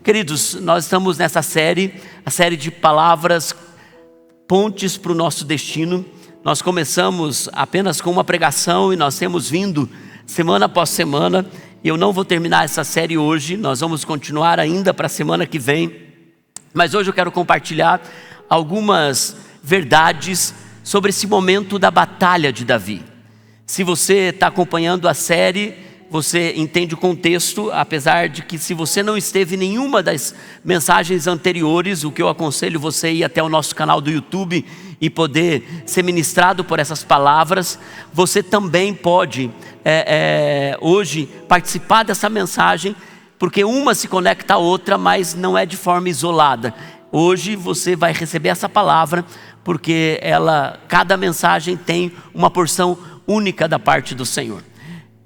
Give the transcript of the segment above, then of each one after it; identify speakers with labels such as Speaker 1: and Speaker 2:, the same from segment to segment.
Speaker 1: Queridos, nós estamos nessa série, a série de palavras, pontes para o nosso destino. Nós começamos apenas com uma pregação e nós temos vindo semana após semana. Eu não vou terminar essa série hoje, nós vamos continuar ainda para a semana que vem. Mas hoje eu quero compartilhar algumas verdades sobre esse momento da batalha de Davi. Se você está acompanhando a série, você entende o contexto, apesar de que se você não esteve em nenhuma das mensagens anteriores, o que eu aconselho você ir até o nosso canal do YouTube e poder ser ministrado por essas palavras, você também pode hoje participar dessa mensagem, porque uma se conecta à outra, mas não é de forma isolada. Hoje você vai receber essa palavra, porque cada mensagem tem uma porção única da parte do Senhor.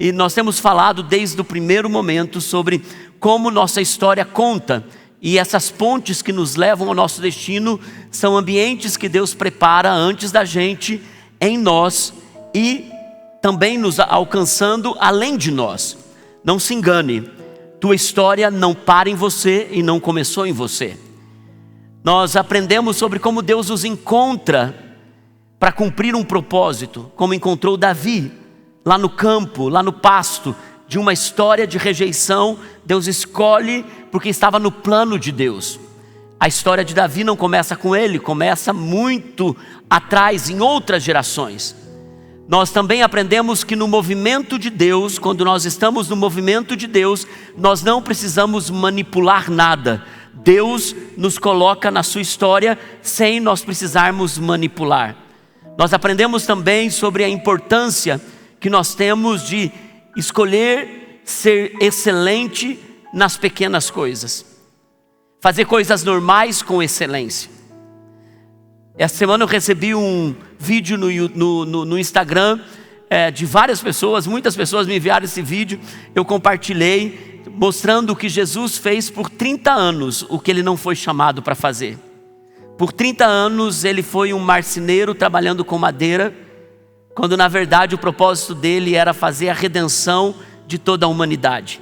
Speaker 1: E nós temos falado desde o primeiro momento sobre como nossa história conta. E essas pontes que nos levam ao nosso destino são ambientes que Deus prepara antes da gente, em nós e também nos alcançando além de nós. Não se engane, tua história não para em você e não começou em você. Nós aprendemos sobre como Deus os encontra para cumprir um propósito, como encontrou Davi. Lá no campo, lá no pasto, de uma história de rejeição, Deus escolhe porque estava no plano de Deus. A história de Davi não começa com ele, começa muito atrás, em outras gerações. Nós também aprendemos que no movimento de Deus, quando nós estamos no movimento de Deus, nós não precisamos manipular nada. Deus nos coloca na sua história sem nós precisarmos manipular. Nós aprendemos também sobre a importância que nós temos de escolher ser excelente nas pequenas coisas. Fazer coisas normais com excelência. Essa semana eu recebi um vídeo no Instagram de várias pessoas, muitas pessoas me enviaram esse vídeo, eu compartilhei, mostrando o que Jesus fez por 30 anos, o que ele não foi chamado para fazer. Por 30 anos ele foi um marceneiro trabalhando com madeira, quando na verdade o propósito dele era fazer a redenção de toda a humanidade.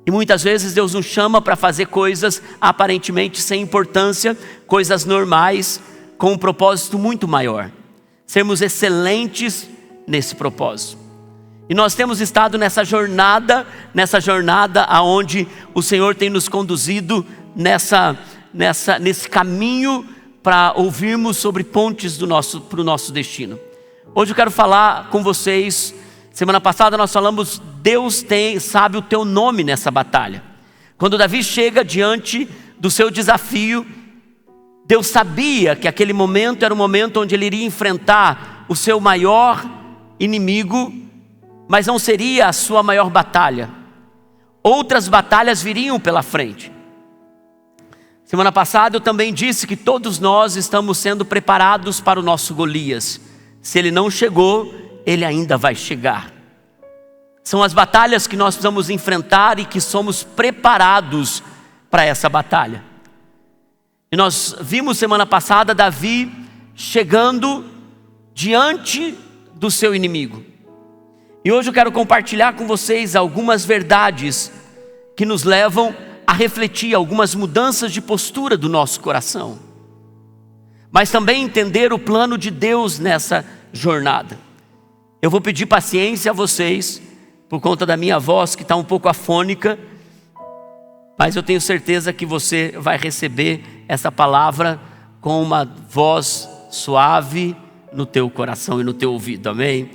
Speaker 1: E muitas vezes Deus nos chama para fazer coisas aparentemente sem importância, coisas normais, com um propósito muito maior. Sermos excelentes nesse propósito. E nós temos estado nessa jornada aonde o Senhor tem nos conduzido nesse caminho para ouvirmos sobre pontes para o nosso destino. Hoje eu quero falar com vocês. Semana passada nós falamos, Deus sabe o teu nome nessa batalha. Quando Davi chega diante do seu desafio, Deus sabia que aquele momento era o momento onde ele iria enfrentar o seu maior inimigo, mas não seria a sua maior batalha. Outras batalhas viriam pela frente. Semana passada eu também disse que todos nós estamos sendo preparados para o nosso Golias. Se ele não chegou, ele ainda vai chegar. São as batalhas que nós precisamos enfrentar e que somos preparados para essa batalha. E nós vimos semana passada Davi chegando diante do seu inimigo. E hoje eu quero compartilhar com vocês algumas verdades que nos levam a refletir algumas mudanças de postura do nosso coração. Mas também entender o plano de Deus nessa jornada. Eu vou pedir paciência a vocês, por conta da minha voz que está um pouco afônica, mas eu tenho certeza que você vai receber essa palavra com uma voz suave no teu coração e no teu ouvido, amém?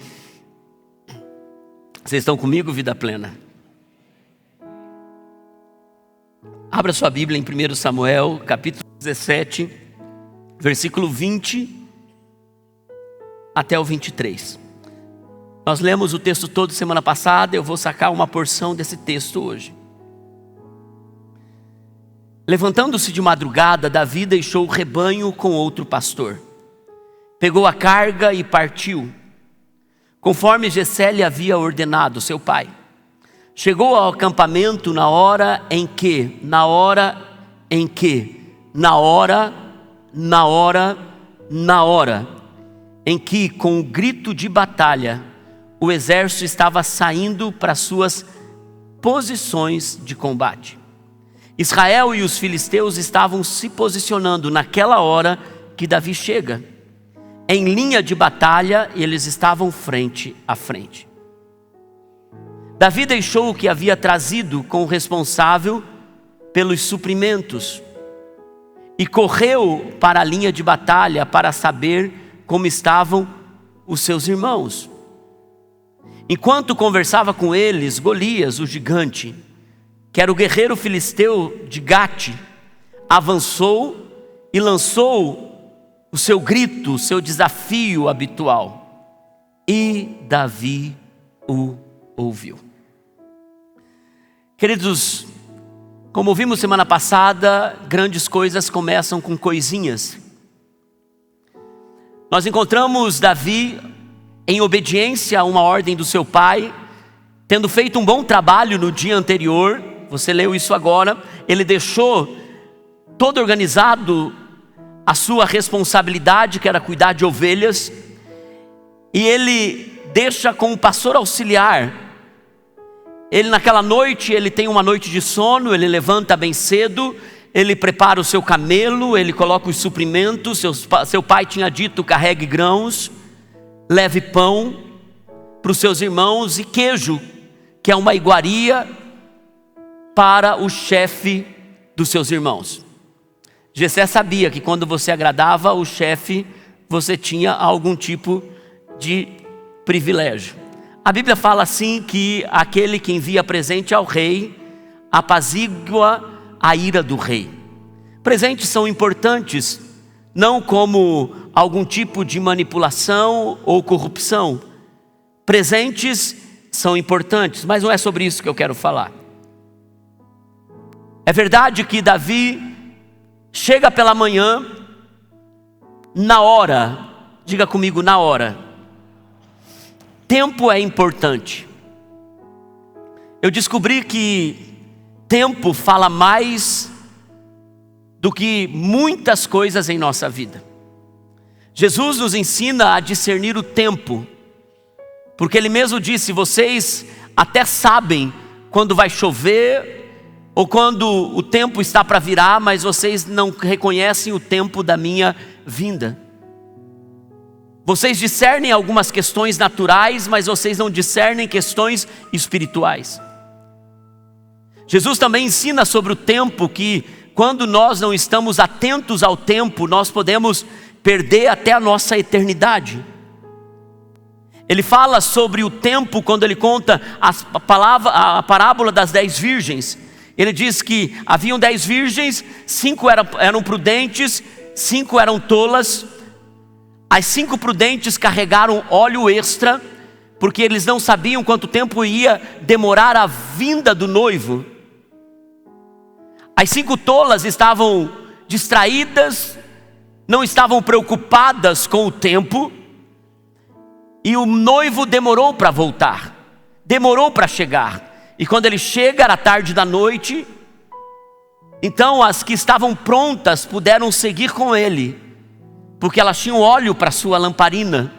Speaker 1: Vocês estão comigo, vida plena? Abra sua Bíblia em 1 Samuel, capítulo 17, versículo 20 até o 23. Nós lemos o texto todo semana passada, eu vou sacar uma porção desse texto hoje. Levantando-se de madrugada, Davi deixou o rebanho com outro pastor. Pegou a carga e partiu, conforme Jessé lhe havia ordenado, seu pai. Chegou ao acampamento na hora em que, em que, com o grito de batalha, o exército estava saindo para suas posições de combate. Israel e os filisteus estavam se posicionando naquela hora que Davi chega. Em linha de batalha, eles estavam frente a frente. Davi deixou o que havia trazido com o responsável pelos suprimentos e correu para a linha de batalha para saber como estavam os seus irmãos. Enquanto conversava com eles, Golias, o gigante, que era o guerreiro filisteu de Gate, avançou e lançou o seu grito, o seu desafio habitual. E Davi o ouviu. Queridos, como vimos semana passada, grandes coisas começam com coisinhas. Nós encontramos Davi em obediência a uma ordem do seu pai, tendo feito um bom trabalho no dia anterior. Você leu isso agora. Ele deixou todo organizado a sua responsabilidade, que era cuidar de ovelhas, e ele deixa com o pastor auxiliar. Ele naquela noite, ele tem uma noite de sono, ele levanta bem cedo, ele prepara o seu camelo, ele coloca os suprimentos. Seu pai tinha dito: carregue grãos, leve pão para os seus irmãos e queijo, que é uma iguaria para o chefe dos seus irmãos. Jessé sabia que quando você agradava o chefe, você tinha algum tipo de privilégio. A Bíblia fala assim que aquele que envia presente ao rei apazigua a ira do rei. Presentes são importantes, não como algum tipo de manipulação ou corrupção. Presentes são importantes, mas não é sobre isso que eu quero falar. É verdade que Davi chega pela manhã, na hora. Diga comigo, na hora. Tempo é importante. Eu descobri que tempo fala mais do que muitas coisas em nossa vida. Jesus nos ensina a discernir o tempo, porque Ele mesmo disse: vocês até sabem quando vai chover ou quando o tempo está para virar, mas vocês não reconhecem o tempo da minha vinda. Vocês discernem algumas questões naturais, mas vocês não discernem questões espirituais. Jesus também ensina sobre o tempo, que quando nós não estamos atentos ao tempo, nós podemos perder até a nossa eternidade. Ele fala sobre o tempo quando ele conta a parábola das 10 virgens. Ele diz que haviam 10 virgens, 5 eram prudentes, 5 eram tolas. As 5 prudentes carregaram óleo extra, porque eles não sabiam quanto tempo ia demorar a vinda do noivo. As 5 tolas estavam distraídas, não estavam preocupadas com o tempo, e o noivo demorou para voltar, demorou para chegar. E quando ele chega, era tarde da noite. Então as que estavam prontas puderam seguir com ele, porque elas tinham óleo para sua lamparina.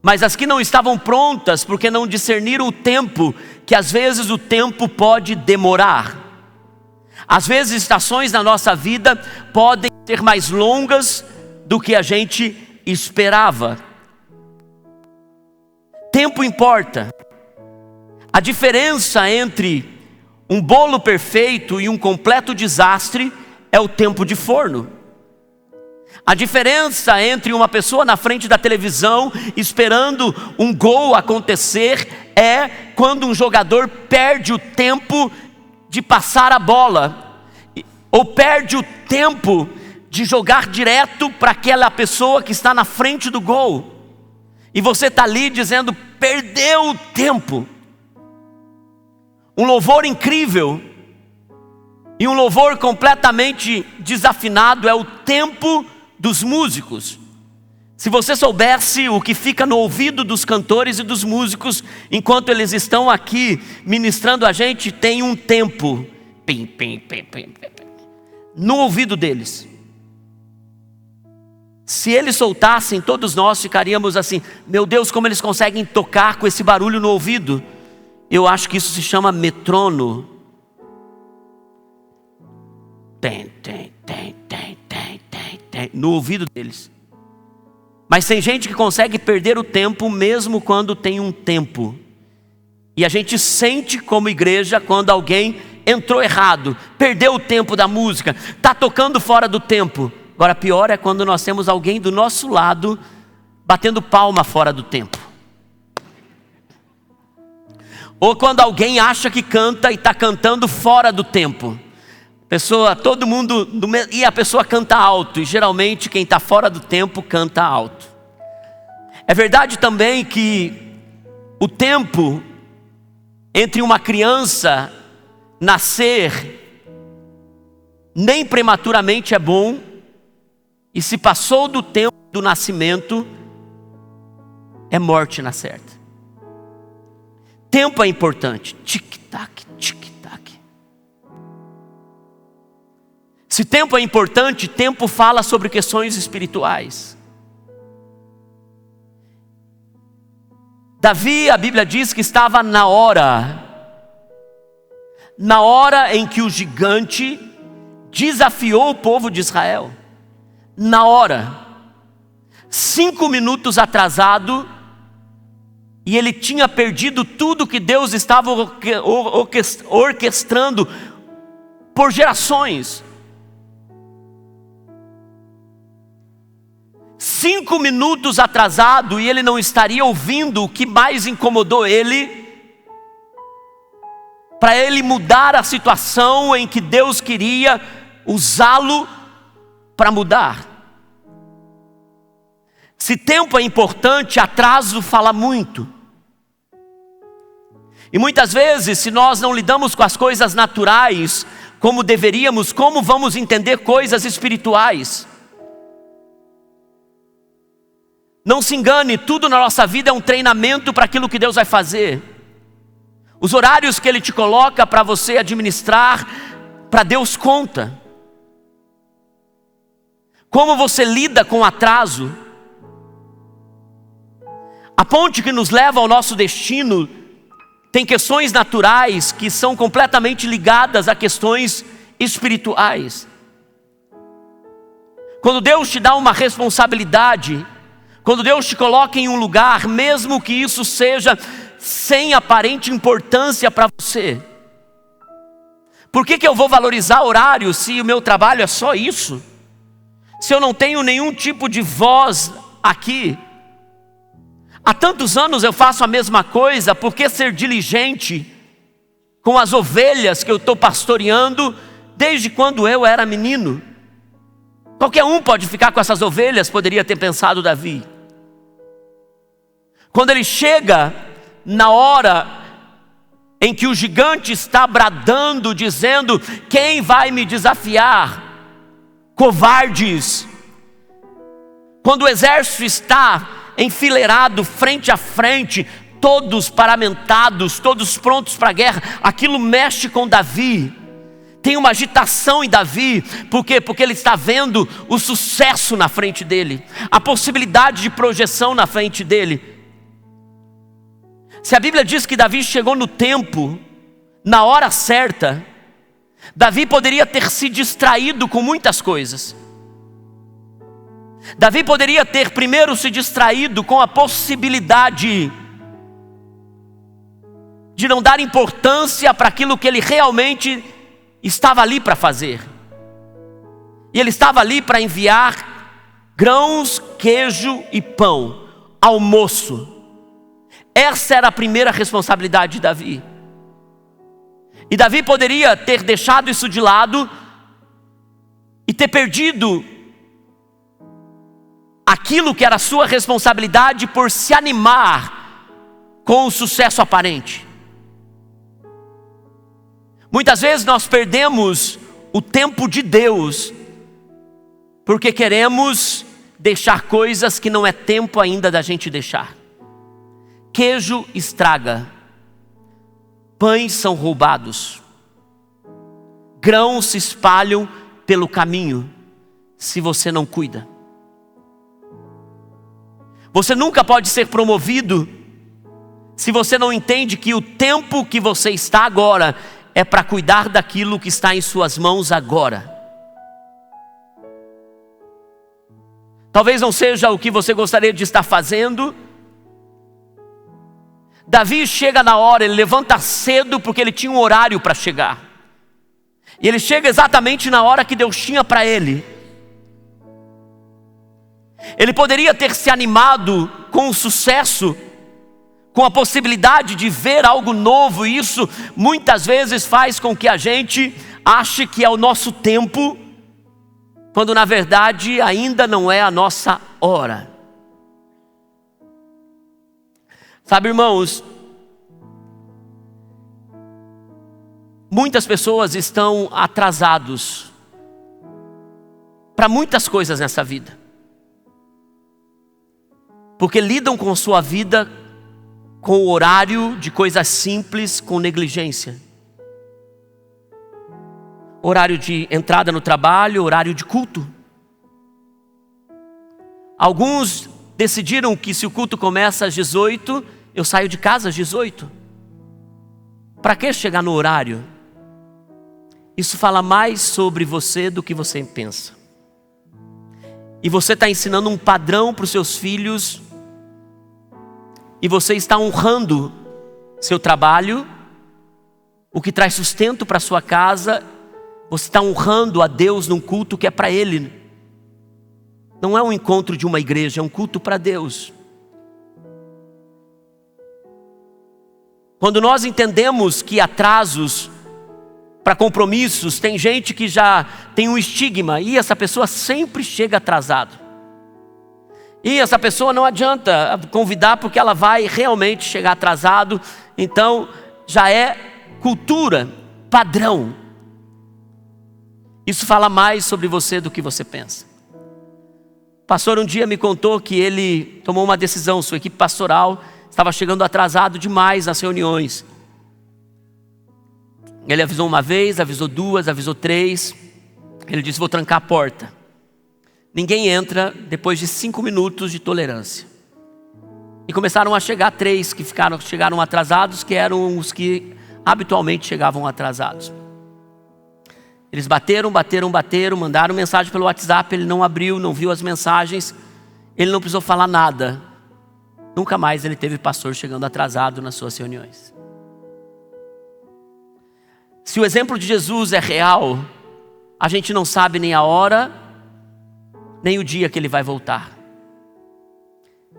Speaker 1: Mas as que não estavam prontas, porque não discerniram o tempo, que às vezes o tempo pode demorar. Às vezes estações na nossa vida podem ser mais longas do que a gente esperava. Tempo importa. A diferença entre um bolo perfeito e um completo desastre é o tempo de forno. A diferença entre uma pessoa na frente da televisão esperando um gol acontecer é quando um jogador perde o tempo de passar a bola, ou perde o tempo de jogar direto para aquela pessoa que está na frente do gol, e você está ali dizendo: perdeu o tempo. Um louvor incrível e um louvor completamente desafinado é o tempo dos músicos. Se você soubesse o que fica no ouvido dos cantores e dos músicos enquanto eles estão aqui ministrando a gente, tem um tempo pim, pim, pim, pim, pim, no ouvido deles. Se eles soltassem, todos nós ficaríamos assim: meu Deus, como eles conseguem tocar com esse barulho no ouvido? Eu acho que isso se chama metrônomo. no ouvido deles. Mas tem gente que consegue perder o tempo mesmo quando tem um tempo. E a gente sente como igreja quando alguém entrou errado, perdeu o tempo da música, está tocando fora do tempo. Agora pior é quando nós temos alguém do nosso lado batendo palma fora do tempo. Ou quando alguém acha que canta e está cantando fora do tempo. Todo mundo, e a pessoa canta alto, e geralmente quem está fora do tempo canta alto. É verdade também que o tempo entre uma criança nascer nem prematuramente é bom, e se passou do tempo do nascimento, é morte na certa. Tempo é importante. Tic-tac, tic-tac. Se tempo é importante, tempo fala sobre questões espirituais. Davi, a Bíblia diz que estava na hora em que o gigante desafiou o povo de Israel. Na hora, 5 minutos atrasado, e ele tinha perdido tudo que Deus estava orquestrando por gerações. 5 minutos atrasado, e ele não estaria ouvindo o que mais incomodou ele, para ele mudar a situação em que Deus queria usá-lo para mudar. Se tempo é importante, atraso fala muito. E muitas vezes, se nós não lidamos com as coisas naturais como deveríamos, como vamos entender coisas espirituais? Não se engane, tudo na nossa vida é um treinamento para aquilo que Deus vai fazer. Os horários que Ele te coloca para você administrar, para Deus conta. Como você lida com o atraso? A ponte que nos leva ao nosso destino tem questões naturais que são completamente ligadas a questões espirituais. Quando Deus te dá uma responsabilidade, quando Deus te coloca em um lugar, mesmo que isso seja sem aparente importância para você. Por que eu vou valorizar horário se o meu trabalho é só isso? Se eu não tenho nenhum tipo de voz aqui? Há tantos anos eu faço a mesma coisa, por que ser diligente com as ovelhas que eu estou pastoreando desde quando eu era menino? Qualquer um pode ficar com essas ovelhas, poderia ter pensado Davi. Quando ele chega na hora em que o gigante está bradando, dizendo: quem vai me desafiar? Covardes. Quando o exército está enfileirado frente a frente, todos paramentados, todos prontos para a guerra, aquilo mexe com Davi. Tem uma agitação em Davi. Por quê? Porque ele está vendo o sucesso na frente dele, a possibilidade de projeção na frente dele. Se a Bíblia diz que Davi chegou no tempo, na hora certa, Davi poderia ter se distraído com muitas coisas. Davi poderia ter primeiro se distraído com a possibilidade de não dar importância para aquilo que ele realmente estava ali para fazer. E ele estava ali para enviar grãos, queijo e pão, almoço. Essa era a primeira responsabilidade de Davi. E Davi poderia ter deixado isso de lado e ter perdido aquilo que era a sua responsabilidade por se animar com o sucesso aparente. Muitas vezes nós perdemos o tempo de Deus porque queremos deixar coisas que não é tempo ainda da gente deixar. Queijo estraga, pães são roubados, grãos se espalham pelo caminho se você não cuida. Você nunca pode ser promovido se você não entende que o tempo que você está agora é para cuidar daquilo que está em suas mãos agora. Talvez não seja o que você gostaria de estar fazendo. Davi chega na hora, ele levanta cedo porque ele tinha um horário para chegar. E ele chega exatamente na hora que Deus tinha para ele. Ele poderia ter se animado com o sucesso, com a possibilidade de ver algo novo, e isso muitas vezes faz com que a gente ache que é o nosso tempo, quando na verdade ainda não é a nossa hora. Sabe, irmãos, muitas pessoas estão atrasados para muitas coisas nessa vida, porque lidam com sua vida com o horário de coisas simples, com negligência. Horário de entrada no trabalho, horário de culto. Alguns decidiram que se o culto começa às 18, eu saio de casa às 18. Para que chegar no horário? Isso fala mais sobre você do que você pensa. E você está ensinando um padrão para os seus filhos, e você está honrando seu trabalho, o que traz sustento para sua casa. Você está honrando a Deus num culto que é para Ele. Não é um encontro de uma igreja, é um culto para Deus. Quando nós entendemos que atrasos para compromissos, tem gente que já tem um estigma, e essa pessoa sempre chega atrasado. E essa pessoa não adianta convidar porque ela vai realmente chegar atrasado. Então já é cultura, padrão. Isso fala mais sobre você do que você pensa. O pastor um dia me contou que ele tomou uma decisão, sua equipe pastoral estava chegando atrasado demais nas reuniões. Ele avisou uma vez, avisou duas, avisou três. Ele disse: vou trancar a porta. Ninguém entra depois de 5 minutos de tolerância. E começaram a chegar 3 que chegaram atrasados, que eram os que habitualmente chegavam atrasados. Eles bateram, mandaram mensagem pelo WhatsApp, ele não abriu, não viu as mensagens, ele não precisou falar nada. Nunca mais ele teve pastor chegando atrasado nas suas reuniões. Se o exemplo de Jesus é real, a gente não sabe nem a hora, nem o dia que ele vai voltar.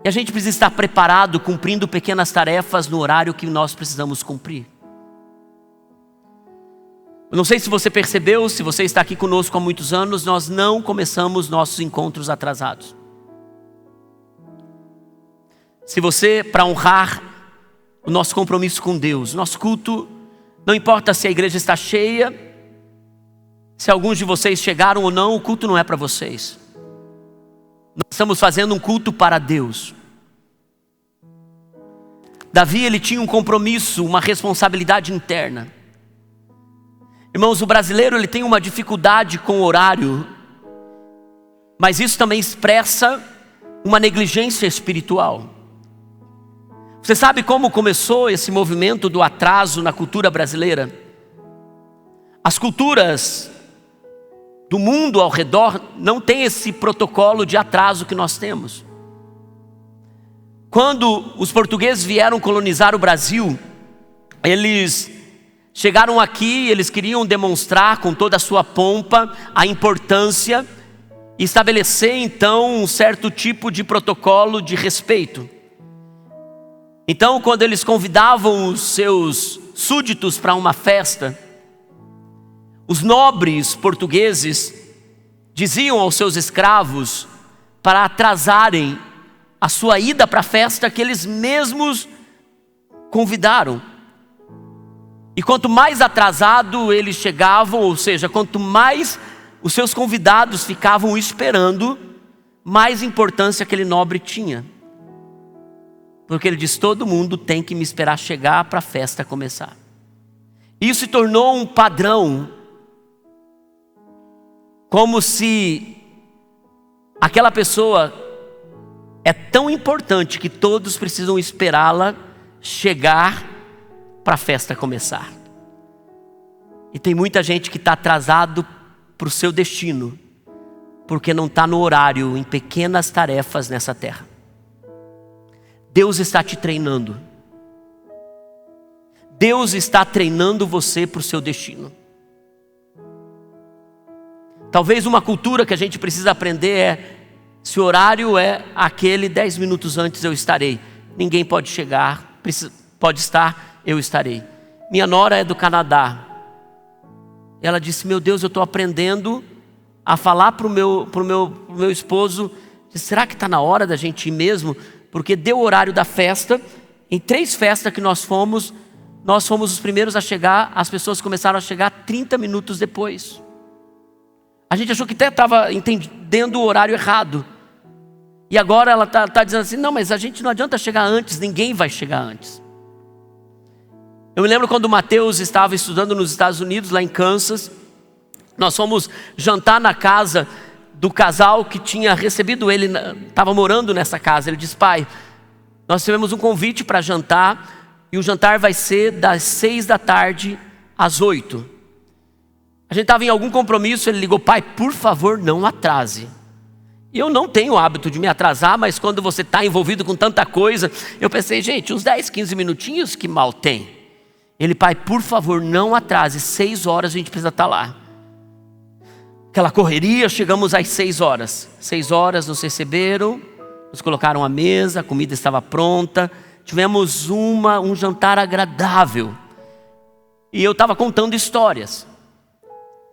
Speaker 1: E a gente precisa estar preparado, cumprindo pequenas tarefas no horário que nós precisamos cumprir. Eu não sei se você percebeu, se você está aqui conosco há muitos anos, nós não começamos nossos encontros atrasados. Se você, para honrar o nosso compromisso com Deus, nosso culto, não importa se a igreja está cheia, se alguns de vocês chegaram ou não, o culto não é para vocês. Nós estamos fazendo um culto para Deus. Davi, ele tinha um compromisso, uma responsabilidade interna. Irmãos, o brasileiro ele tem uma dificuldade com o horário, mas isso também expressa uma negligência espiritual. Você sabe como começou esse movimento do atraso na cultura brasileira? As culturas do mundo ao redor não tem esse protocolo de atraso que nós temos. Quando os portugueses vieram colonizar o Brasil, eles chegaram aqui, eles queriam demonstrar com toda a sua pompa a importância e estabelecer então um certo tipo de protocolo de respeito. Então, quando eles convidavam os seus súditos para uma festa, os nobres portugueses diziam aos seus escravos para atrasarem a sua ida para a festa que eles mesmos convidaram. E quanto mais atrasado eles chegavam, ou seja, quanto mais os seus convidados ficavam esperando, mais importância aquele nobre tinha. Porque ele diz: todo mundo tem que me esperar chegar para a festa começar. Isso se tornou um padrão, como se aquela pessoa é tão importante que todos precisam esperá-la chegar para a festa começar. E tem muita gente que está atrasado para o seu destino, porque não está no horário, em pequenas tarefas nessa terra. Deus está te treinando. Deus está treinando você para o seu destino. Talvez uma cultura que a gente precisa aprender é: se o horário é aquele, 10 minutos antes eu estarei. Ninguém pode chegar, pode estar, eu estarei. Minha nora é do Canadá. Ela disse: meu Deus, eu estou aprendendo a falar para o meu esposo, será que está na hora da gente ir mesmo? Porque deu o horário da festa. Em 3 festas que nós fomos os primeiros a chegar. As pessoas começaram a chegar 30 minutos depois. A gente achou que até estava entendendo o horário errado. E agora ela está dizendo assim: não, mas a gente não adianta chegar antes, ninguém vai chegar antes. Eu me lembro quando o Mateus estava estudando nos Estados Unidos, lá em Kansas. Nós fomos jantar na casa do casal que tinha recebido ele, estava morando nessa casa. Ele disse: pai, nós tivemos um convite para jantar, e o jantar vai ser das 6 da tarde às 8. A gente estava em algum compromisso, ele ligou: pai, por favor, não atrase. E eu não tenho o hábito de me atrasar, mas quando você está envolvido com tanta coisa, eu pensei: gente, uns 10, 15 minutinhos, que mal tem. Ele: pai, por favor, não atrase, 6 horas a gente precisa estar lá. Aquela correria, chegamos às 6 horas. 6 horas nos receberam, nos colocaram à mesa, a comida estava pronta. Tivemos um jantar agradável. E eu estava contando histórias.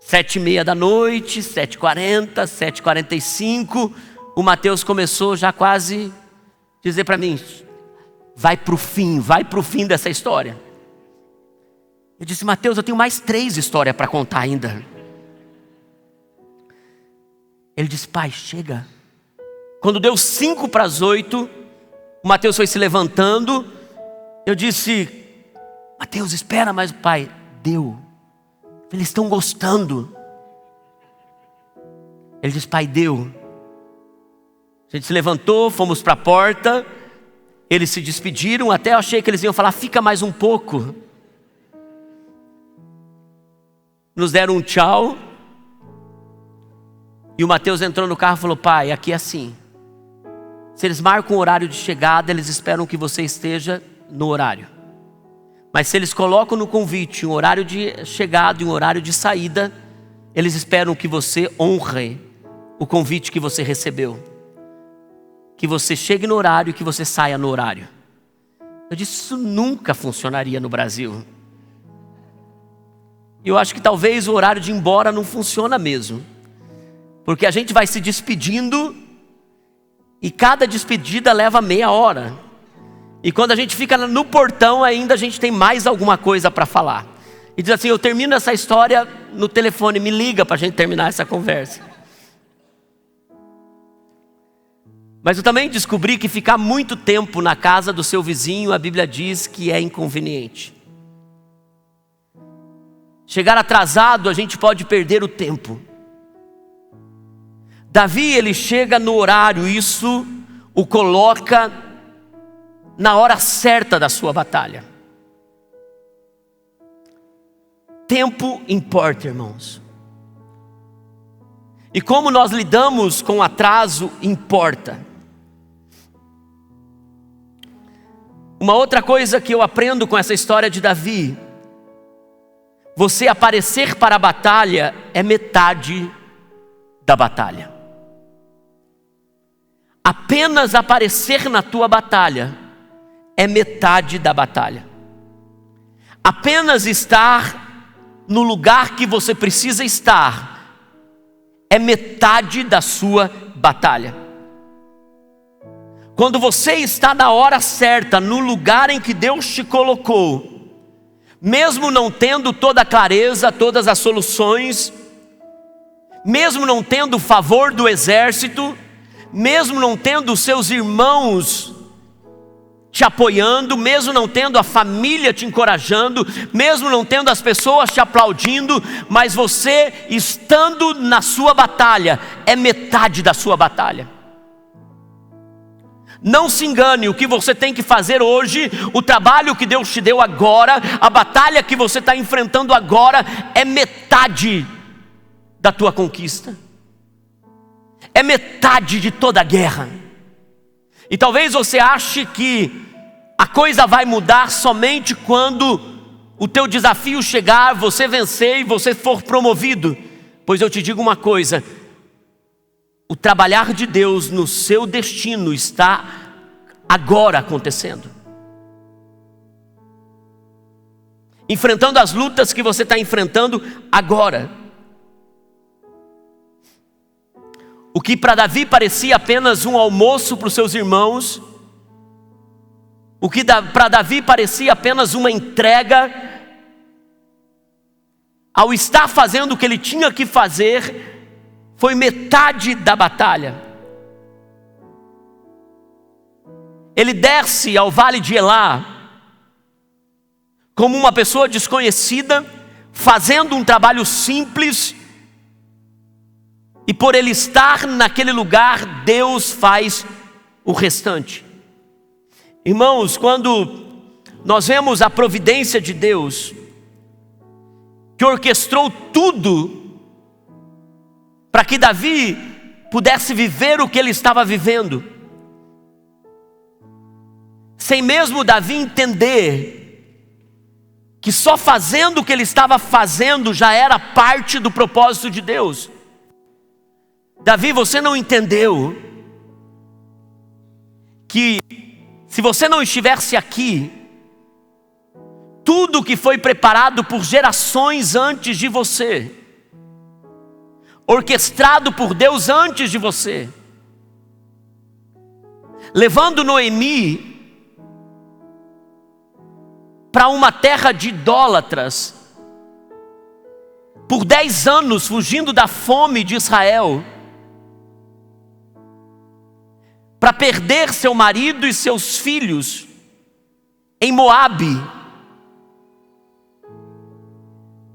Speaker 1: 7h30 da noite, 7h40, 7h45. O Mateus começou já quase a dizer para mim: vai para o fim dessa história. Eu disse: Mateus, eu tenho mais 3 histórias para contar ainda. Ele disse: pai, chega. Quando deu 5 para as 8, o Mateus foi se levantando. Eu disse: Mateus, espera. Mas o pai: deu. Eles estão gostando. Ele disse: pai, deu. A gente se levantou, fomos para a porta. Eles se despediram. Até eu achei que eles iam falar: fica mais um pouco. Nos deram um tchau. E o Mateus entrou no carro e falou: pai, aqui é assim. Se eles marcam o horário de chegada, eles esperam que você esteja no horário. Mas se eles colocam no convite um horário de chegada e um horário de saída, eles esperam que você honre o convite que você recebeu. Que você chegue no horário e que você saia no horário. Eu disse: isso nunca funcionaria no Brasil. E eu acho que talvez o horário de ir embora não funciona mesmo. Porque a gente vai se despedindo e cada despedida leva meia hora. E quando a gente fica no portão ainda, a gente tem mais alguma coisa para falar. E diz assim: eu termino essa história no telefone, me liga para a gente terminar essa conversa. Mas eu também descobri que ficar muito tempo na casa do seu vizinho, a Bíblia diz que é inconveniente. Chegar atrasado, a gente pode perder o tempo. Davi, ele chega no horário, isso o coloca na hora certa da sua batalha. Tempo importa, irmãos. E como nós lidamos com o atraso importa. Uma outra coisa que eu aprendo com essa história de Davi: você aparecer para a batalha é metade da batalha. Apenas aparecer na tua batalha é metade da batalha. Apenas estar no lugar que você precisa estar é metade da sua batalha. Quando você está na hora certa, no lugar em que Deus te colocou, mesmo não tendo toda a clareza, todas as soluções, mesmo não tendo o favor do exército, mesmo não tendo os seus irmãos te apoiando, mesmo não tendo a família te encorajando, mesmo não tendo as pessoas te aplaudindo, mas você estando na sua batalha, é metade da sua batalha. Não se engane, o que você tem que fazer hoje, o trabalho que Deus te deu agora, a batalha que você está enfrentando agora, é metade da tua conquista. é metade de toda a guerra. E talvez você ache que a coisa vai mudar somente quando o teu desafio chegar, você vencer e você for promovido. Pois eu te digo uma coisa: o trabalhar de Deus no seu destino está agora acontecendo. Enfrentando as lutas que você está enfrentando agora. O que para Davi parecia apenas um almoço para os seus irmãos, o que para Davi parecia apenas uma entrega, ao estar fazendo o que ele tinha que fazer, foi metade da batalha. Ele desce ao vale de Elá como uma pessoa desconhecida, fazendo um trabalho simples, e por ele estar naquele lugar, Deus faz o restante. Irmãos, quando nós vemos a providência de Deus, que orquestrou tudo para que Davi pudesse viver o que ele estava vivendo, sem mesmo Davi entender que só fazendo o que ele estava fazendo já era parte do propósito de Deus. Davi, você não entendeu que se você não estivesse aqui, tudo que foi preparado por gerações antes de você, orquestrado por Deus antes de você, levando Noemi para uma terra de idólatras, por 10 anos fugindo da fome de Israel, para perder seu marido e seus filhos em Moabe,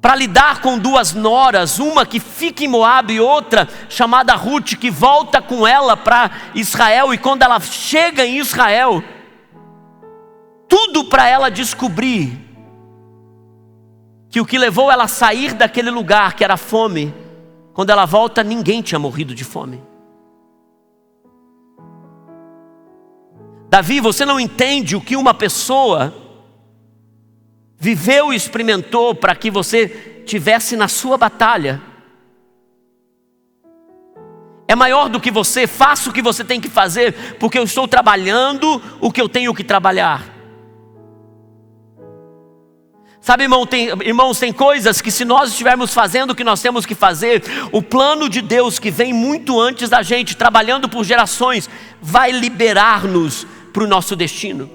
Speaker 1: para lidar com 2 noras, uma que fica em Moabe e outra chamada Ruth, que volta com ela para Israel, e quando ela chega em Israel, tudo para ela descobrir que o que levou ela a sair daquele lugar, que era a fome, quando ela volta, ninguém tinha morrido de fome. Davi, você não entende o que uma pessoa viveu e experimentou para que você tivesse na sua batalha. É maior do que você. Faça o que você tem que fazer, porque eu estou trabalhando o que eu tenho que trabalhar. Sabe, irmãos, tem coisas que se nós estivermos fazendo o que nós temos que fazer, o plano de Deus que vem muito antes da gente, trabalhando por gerações, vai liberar-nos para o nosso destino.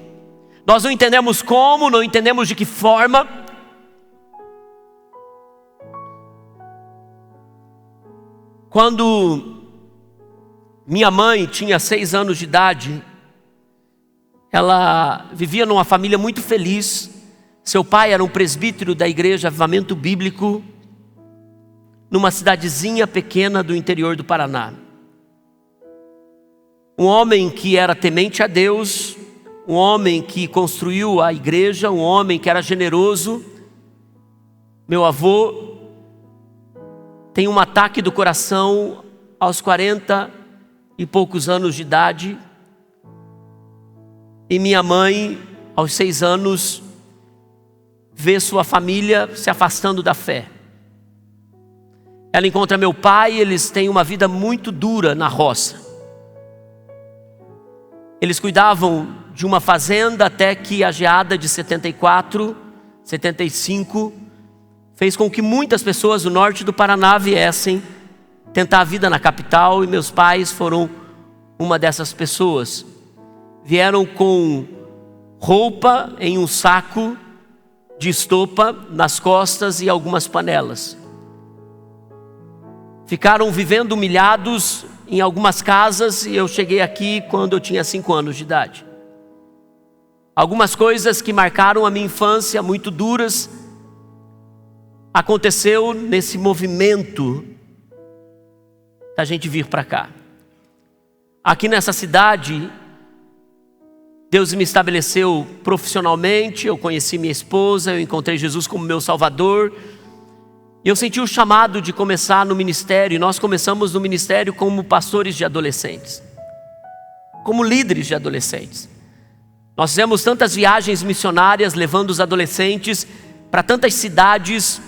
Speaker 1: Nós não entendemos como, não entendemos de que forma. Quando minha mãe tinha 6 anos de idade, ela vivia numa família muito feliz. Seu pai era um presbítero da igreja Avivamento Bíblico, numa cidadezinha pequena do interior do Paraná. Um homem que era temente a Deus, um homem que construiu a igreja, um homem que era generoso. Meu avô tem um ataque do coração aos 40 e poucos anos de idade. E minha mãe, aos 6 anos, vê sua família se afastando da fé. Ela encontra meu pai, eles têm uma vida muito dura na roça. Eles cuidavam de uma fazenda até que a geada de 74, 75, fez com que muitas pessoas do norte do Paraná viessem tentar a vida na capital, e meus pais foram uma dessas pessoas. Vieram com roupa em um saco de estopa nas costas e algumas panelas. Ficaram vivendo humilhados em algumas casas, e eu cheguei aqui quando eu tinha 5 anos de idade. Algumas coisas que marcaram a minha infância, muito duras, aconteceu nesse movimento da gente vir para cá. Aqui nessa cidade, Deus me estabeleceu profissionalmente, eu conheci minha esposa, eu encontrei Jesus como meu Salvador. E eu senti o chamado de começar no ministério, e nós começamos no ministério como pastores de adolescentes, como líderes de adolescentes. Nós fizemos tantas viagens missionárias, levando os adolescentes para tantas cidades,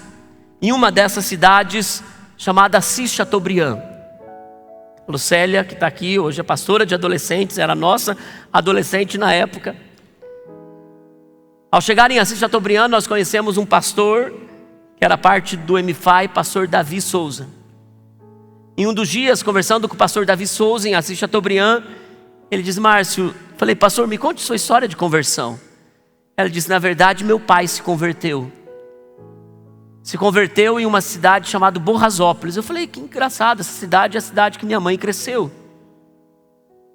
Speaker 1: em uma dessas cidades, chamada Assis Chateaubriand. Lucélia, que está aqui, hoje é pastora de adolescentes, era nossa adolescente na época. Ao chegar em Assis Chateaubriand, nós conhecemos um pastor, que era parte do MFI, pastor Davi Souza. Em um dos dias, conversando com o pastor Davi Souza em Assis Chateaubriand, ele disse: Márcio, falei, pastor, me conte sua história de conversão. Ela disse: na verdade, meu pai se converteu em uma cidade chamada Borrasópolis. Eu falei: que engraçado, essa cidade é a cidade que minha mãe cresceu.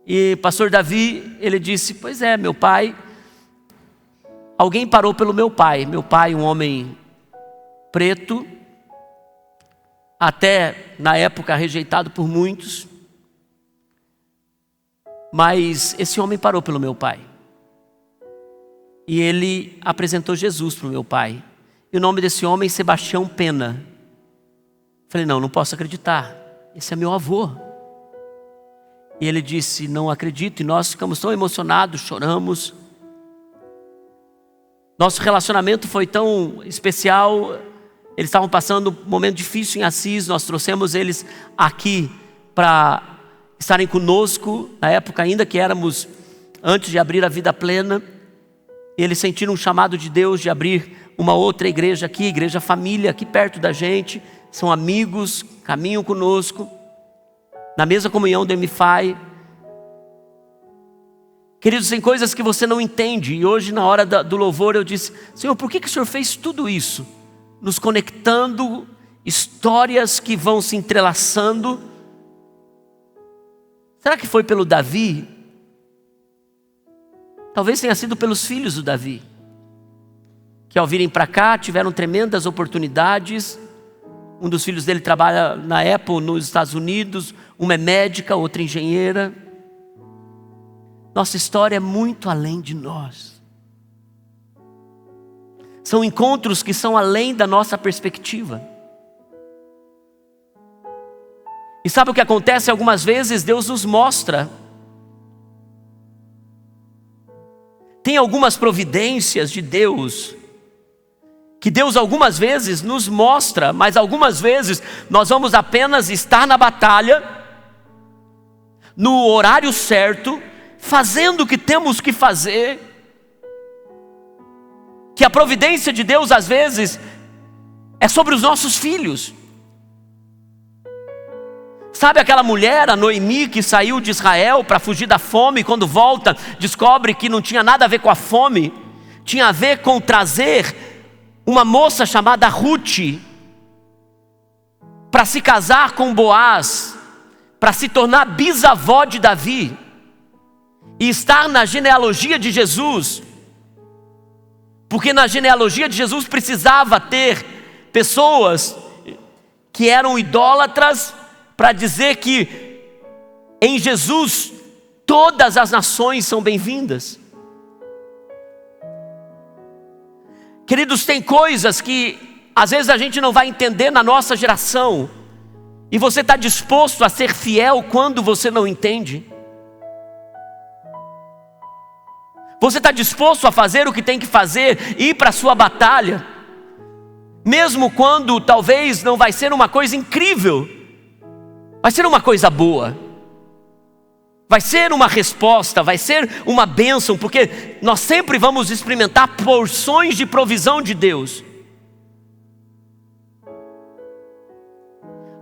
Speaker 1: E pastor Davi, ele disse: pois é, meu pai, alguém parou pelo meu pai, um homem preto, até na época rejeitado por muitos, mas esse homem parou pelo meu pai, e ele apresentou Jesus para o meu pai, e o nome desse homem é Sebastião Pena. Falei: não posso acreditar, esse é meu avô. E ele disse: não acredito, e nós ficamos tão emocionados, choramos. Nosso relacionamento foi tão especial. Eles estavam passando um momento difícil em Assis, nós trouxemos eles aqui para estarem conosco, na época ainda que éramos antes de abrir a Vida Plena. Eles sentiram um chamado de Deus de abrir uma outra igreja aqui, Igreja Família, aqui perto da gente. São amigos, caminham conosco, na mesma comunhão do MFI. Queridos, tem coisas que você não entende, e hoje na hora do louvor eu disse: Senhor, por que o Senhor fez tudo isso? Nos conectando, histórias que vão se entrelaçando. Será que foi pelo Davi? Talvez tenha sido pelos filhos do Davi, que ao virem para cá tiveram tremendas oportunidades. Um dos filhos dele trabalha na Apple nos Estados Unidos, uma é médica, outra engenheira. Nossa história é muito além de nós. São encontros que são além da nossa perspectiva. E sabe o que acontece? Algumas vezes Deus nos mostra. Tem algumas providências de Deus, que Deus algumas vezes nos mostra, mas algumas vezes nós vamos apenas estar na batalha, no horário certo, fazendo o que temos que fazer. Que a providência de Deus às vezes é sobre os nossos filhos. Sabe aquela mulher, a Noemi, que saiu de Israel para fugir da fome, e quando volta descobre que não tinha nada a ver com a fome, tinha a ver com trazer uma moça chamada Ruth para se casar com Boaz, para se tornar bisavó de Davi e estar na genealogia de Jesus. Porque na genealogia de Jesus precisava ter pessoas que eram idólatras, para dizer que em Jesus todas as nações são bem-vindas. Queridos, tem coisas que às vezes a gente não vai entender na nossa geração, e você está disposto a ser fiel quando você não entende? Você está disposto a fazer o que tem que fazer, ir para a sua batalha, mesmo quando talvez não vai ser uma coisa incrível, vai ser uma coisa boa, vai ser uma resposta, vai ser uma bênção, porque nós sempre vamos experimentar porções de provisão de Deus.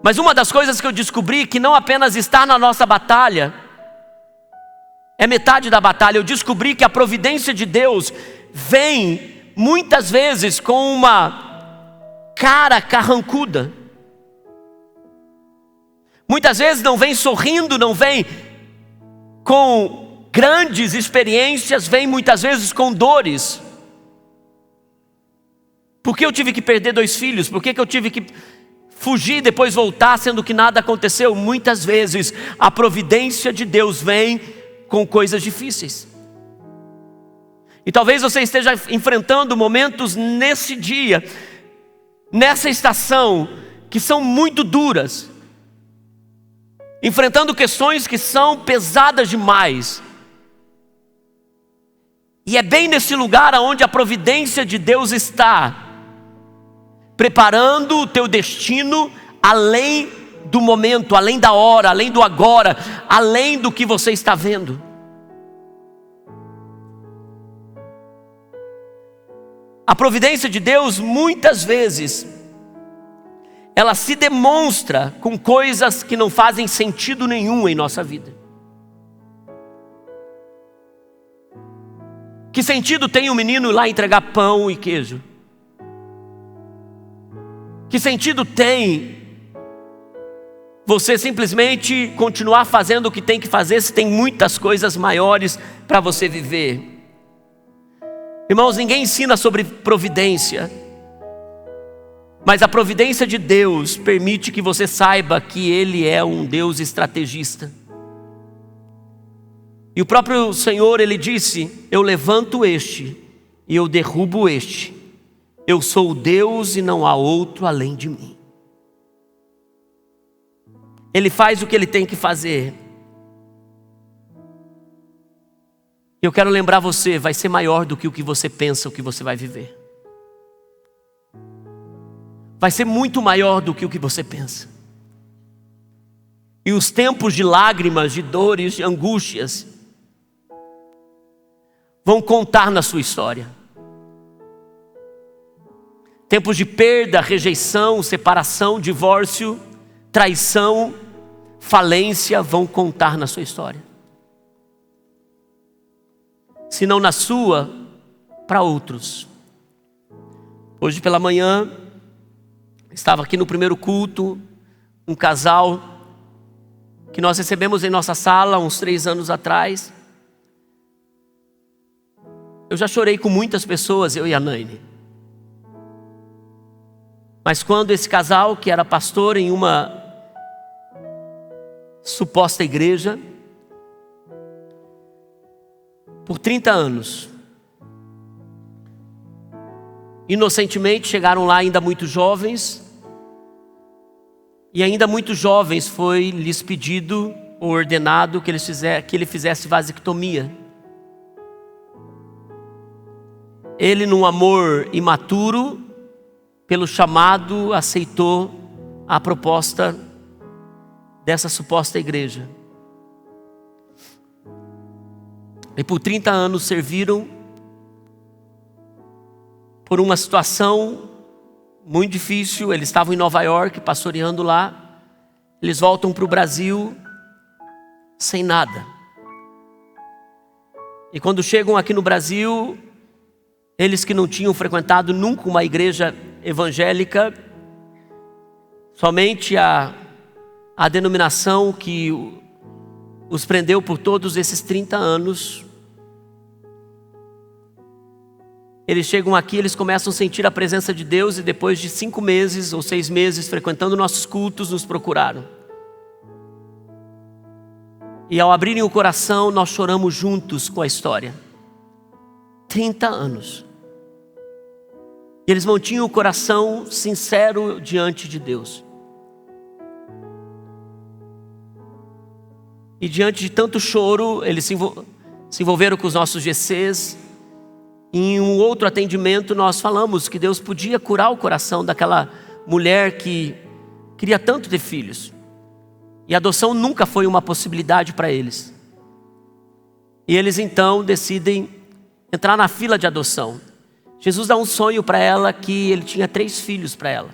Speaker 1: Mas uma das coisas que eu descobri, que não apenas estar na nossa batalha é metade da batalha. Eu descobri que a providência de Deus vem muitas vezes com uma cara carrancuda. Muitas vezes não vem sorrindo, não vem com grandes experiências, vem muitas vezes com dores. Por que eu tive que perder 2 filhos? Por que eu tive que fugir e depois voltar, sendo que nada aconteceu? Muitas vezes a providência de Deus vem com coisas difíceis. E talvez você esteja enfrentando momentos nesse dia nessa estação que são muito duras, enfrentando questões que são pesadas demais. E é bem nesse lugar onde a providência de Deus está, preparando o teu destino além do momento, além da hora, além do agora, além do que você está vendo. A providência de Deus, muitas vezes, ela se demonstra com coisas que não fazem sentido nenhum em nossa vida. Que sentido tem um menino ir lá entregar pão e queijo? Que sentido tem você simplesmente continuar fazendo o que tem que fazer se tem muitas coisas maiores para você viver? Irmãos, ninguém ensina sobre providência, mas a providência de Deus permite que você saiba que Ele é um Deus estrategista. E o próprio Senhor, Ele disse: eu levanto este e eu derrubo este. Eu sou o Deus e não há outro além de mim. Ele faz o que Ele tem que fazer. Eu quero lembrar você, vai ser maior do que o que você pensa, o que você vai viver. Vai ser muito maior do que o que você pensa. E os tempos de lágrimas, de dores, de angústias vão contar na sua história. Tempos de perda, rejeição, separação, divórcio, traição, falência vão contar na sua história. Se não na sua, para outros. Hoje pela manhã, estava aqui no primeiro culto, um casal que nós recebemos em nossa sala uns 3 anos atrás. Eu já chorei com muitas pessoas, eu e a Naine. Mas quando esse casal, que era pastor em uma suposta igreja, por 30 anos, inocentemente chegaram lá ainda muito jovens, e ainda muito jovens foi lhes pedido ou ordenado que ele fizesse vasectomia. Ele, num amor imaturo, pelo chamado, aceitou a proposta dessa suposta igreja. E por 30 anos serviram por uma situação muito difícil. Eles estavam em Nova York, pastoreando lá. Eles voltam para o Brasil sem nada. E quando chegam aqui no Brasil, eles que não tinham frequentado nunca uma igreja evangélica, somente a denominação que os prendeu por todos esses 30 anos, eles chegam aqui, eles começam a sentir a presença de Deus, e depois de 5 meses ou 6 meses frequentando nossos cultos, nos procuraram. E ao abrirem o coração, nós choramos juntos com a história. 30 anos. E eles mantinham o coração sincero diante de Deus. E diante de tanto choro, eles se envolveram com os nossos GCs. Em um outro atendimento, nós falamos que Deus podia curar o coração daquela mulher que queria tanto ter filhos. E a adoção nunca foi uma possibilidade para eles. E eles então decidem entrar na fila de adoção. Jesus dá um sonho para ela que ele tinha 3 filhos para ela.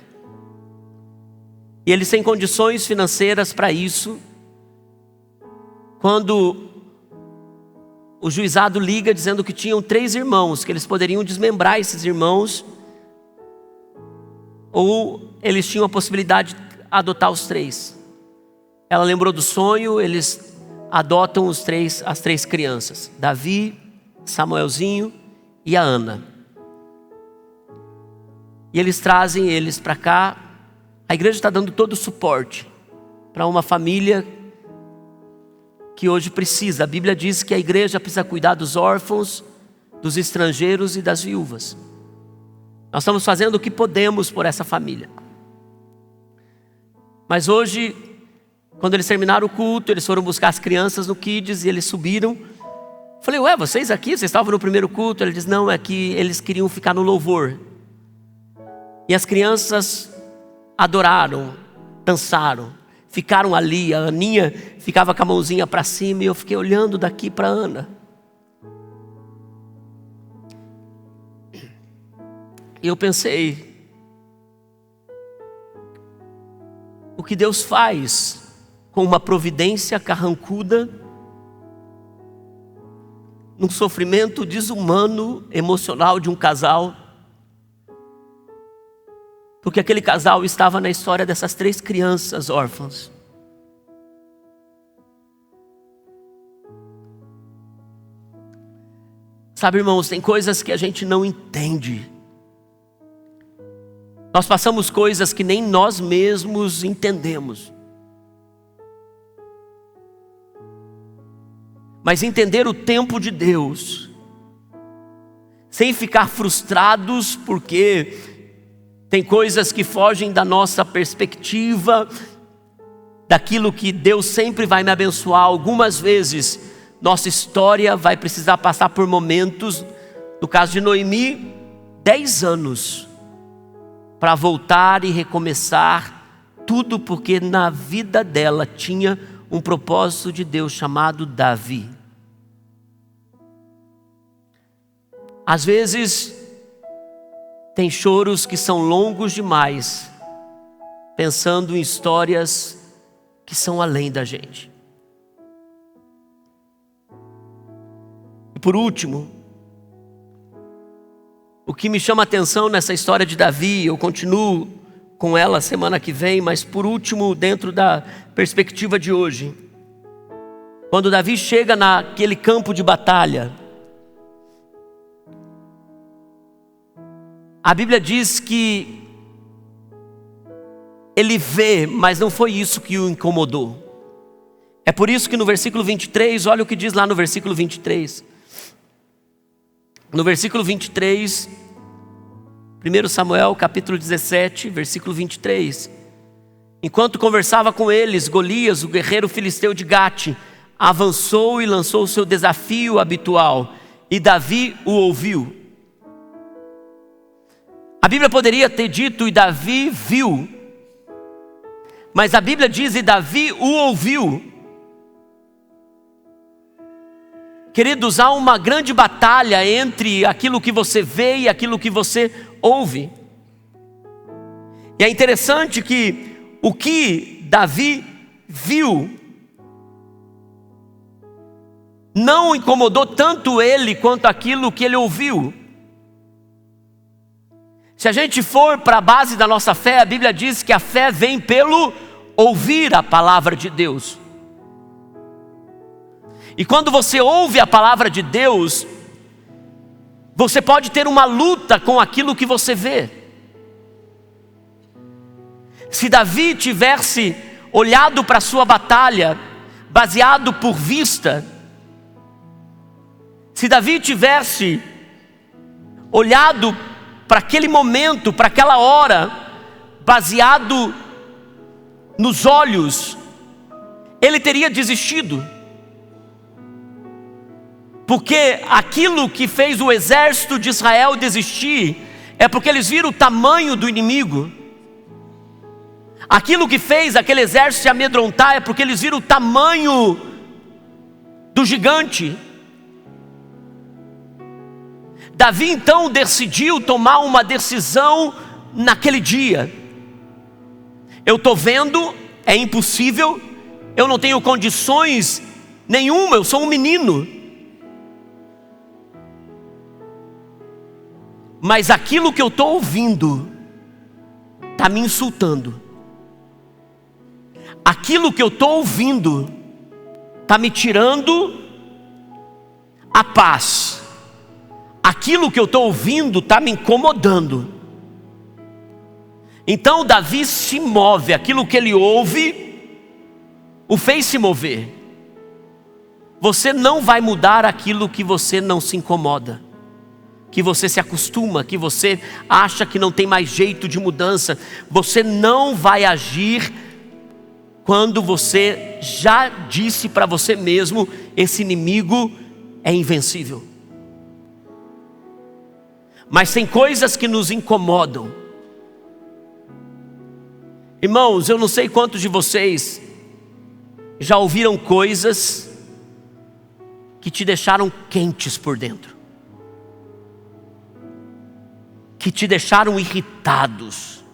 Speaker 1: E eles sem condições financeiras para isso. Quando o juizado liga dizendo que tinham 3 irmãos, que eles poderiam desmembrar esses irmãos, ou eles tinham a possibilidade de adotar os 3. Ela lembrou do sonho, eles adotam as 3 crianças, Davi, Samuelzinho e a Ana. E eles trazem eles para cá. A igreja está dando todo o suporte para uma família que hoje precisa. A Bíblia diz que a igreja precisa cuidar dos órfãos, dos estrangeiros e das viúvas. Nós estamos fazendo o que podemos por essa família. Mas hoje, quando eles terminaram o culto, eles foram buscar as crianças no Kids e eles subiram. Falei, ué, vocês aqui? Vocês estavam no primeiro culto? Ele disse, não, é que eles queriam ficar no louvor. E as crianças adoraram, dançaram, ficaram ali. A Aninha ficava com a mãozinha para cima e eu fiquei olhando daqui para a Ana. E eu pensei, o que Deus faz com uma providência carrancuda, num sofrimento desumano, emocional de um casal, porque aquele casal estava na história dessas 3 crianças órfãs. Sabe, irmãos, tem coisas que a gente não entende. Nós passamos coisas que nem nós mesmos entendemos. Mas entender o tempo de Deus, sem ficar frustrados, porque tem coisas que fogem da nossa perspectiva, daquilo que Deus sempre vai me abençoar. Algumas vezes, nossa história vai precisar passar por momentos, no caso de Noemi, 10 anos, para voltar e recomeçar tudo, porque na vida dela tinha um propósito de Deus chamado Davi. Às vezes, tem choros que são longos demais, pensando em histórias que são além da gente. E por último, o que me chama a atenção nessa história de Davi, eu continuo com ela semana que vem, mas por último, dentro da perspectiva de hoje, quando Davi chega naquele campo de batalha, a Bíblia diz que ele vê, mas não foi isso que o incomodou. É por isso que no versículo 23, olha o que diz lá no versículo 23. No versículo 23, 1 Samuel capítulo 17, versículo 23. Enquanto conversava com eles, Golias, o guerreiro filisteu de Gate, avançou e lançou o seu desafio habitual, e Davi o ouviu. A Bíblia poderia ter dito, e Davi viu, mas a Bíblia diz, e Davi o ouviu. Queridos, há uma grande batalha entre aquilo que você vê e aquilo que você ouve. E é interessante que o que Davi viu não incomodou tanto ele quanto aquilo que ele ouviu. Se a gente for para a base da nossa fé, a Bíblia diz que a fé vem pelo ouvir a palavra de Deus. E quando você ouve a palavra de Deus, você pode ter uma luta com aquilo que você vê. Se Davi tivesse olhado para a sua batalha, baseado por vista, se Davi tivesse olhado para aquele momento, para aquela hora, baseado nos olhos, ele teria desistido. Porque aquilo que fez o exército de Israel desistir, é porque eles viram o tamanho do inimigo. Aquilo que fez aquele exército se amedrontar, é porque eles viram o tamanho do gigante. Davi então decidiu tomar uma decisão naquele dia. Eu estou vendo, é impossível, eu não tenho condições nenhuma, eu sou um menino. Mas aquilo que eu estou ouvindo está me insultando. Aquilo que eu estou ouvindo está me tirando a paz. Aquilo que eu estou ouvindo está me incomodando. Então Davi se move, aquilo que ele ouve o fez se mover. Você não vai mudar aquilo que você não se incomoda. que você se acostuma, que você acha que não tem mais jeito de mudança. Você não vai agir quando você já disse para você mesmo: esse inimigo é invencível. Mas tem coisas que nos incomodam. Irmãos, eu não sei quantos de vocês já ouviram coisas que te deixaram quentes por dentro, que te deixaram irritados,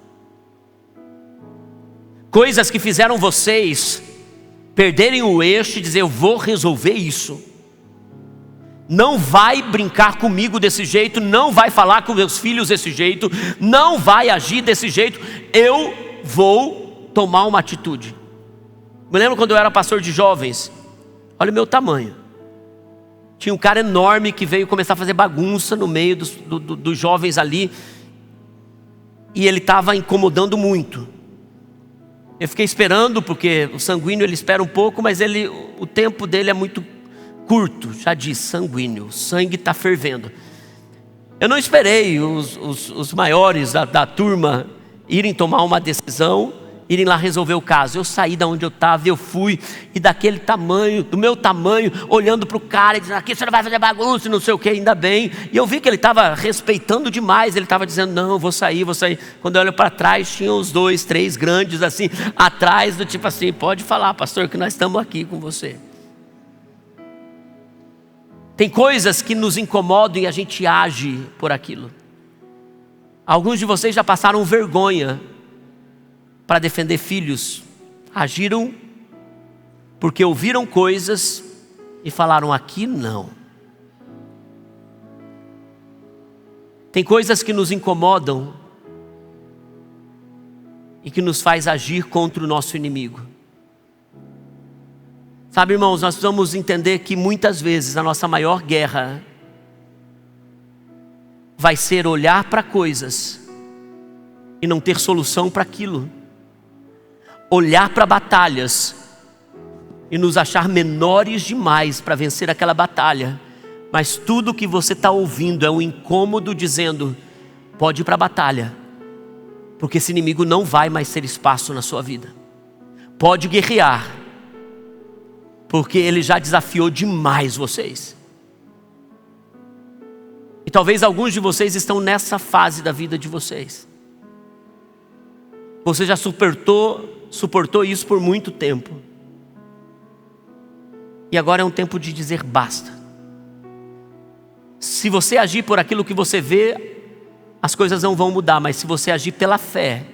Speaker 1: coisas que fizeram vocês perderem o eixo e dizer: eu vou resolver isso. Não vai brincar comigo desse jeito, não vai falar com meus filhos desse jeito, não vai agir desse jeito, eu vou tomar uma atitude. Me lembro quando eu era pastor de jovens, olha o meu tamanho. Tinha um cara enorme que veio começar a fazer bagunça no meio dos jovens ali, e ele estava incomodando muito. Eu fiquei esperando, porque o sanguíneo ele espera um pouco, mas o tempo dele é muito curto. Já disse, sanguíneo, o sangue está fervendo. Eu não esperei os maiores da turma irem tomar uma decisão, irem lá resolver o caso. Eu saí da onde eu estava, eu fui, e daquele tamanho, do meu tamanho, olhando para o cara e dizendo: aqui você não vai fazer bagunça e não sei o que, ainda bem. E eu vi que ele estava respeitando demais, ele estava dizendo: não, vou sair. Quando eu olho para trás, tinha uns 2, 3 grandes assim, atrás, do tipo assim: pode falar, pastor, que nós estamos aqui com você. Tem coisas que nos incomodam e a gente age por aquilo. Alguns de vocês já passaram vergonha para defender filhos. Agiram porque ouviram coisas e falaram: aqui não. Tem coisas que nos incomodam e que nos faz agir contra o nosso inimigo. Sabe, irmãos, nós precisamos entender que muitas vezes a nossa maior guerra vai ser olhar para coisas e não ter solução para aquilo. Olhar para batalhas e nos achar menores demais para vencer aquela batalha. Mas tudo que você está ouvindo é um incômodo dizendo: pode ir para a batalha, porque esse inimigo não vai mais ter espaço na sua vida. Pode guerrear, porque ele já desafiou demais vocês. E talvez alguns de vocês estão nessa fase da vida de vocês. Você já suportou isso por muito tempo. E agora é um tempo de dizer basta. Se você agir por aquilo que você vê, as coisas não vão mudar. Mas se você agir pela fé,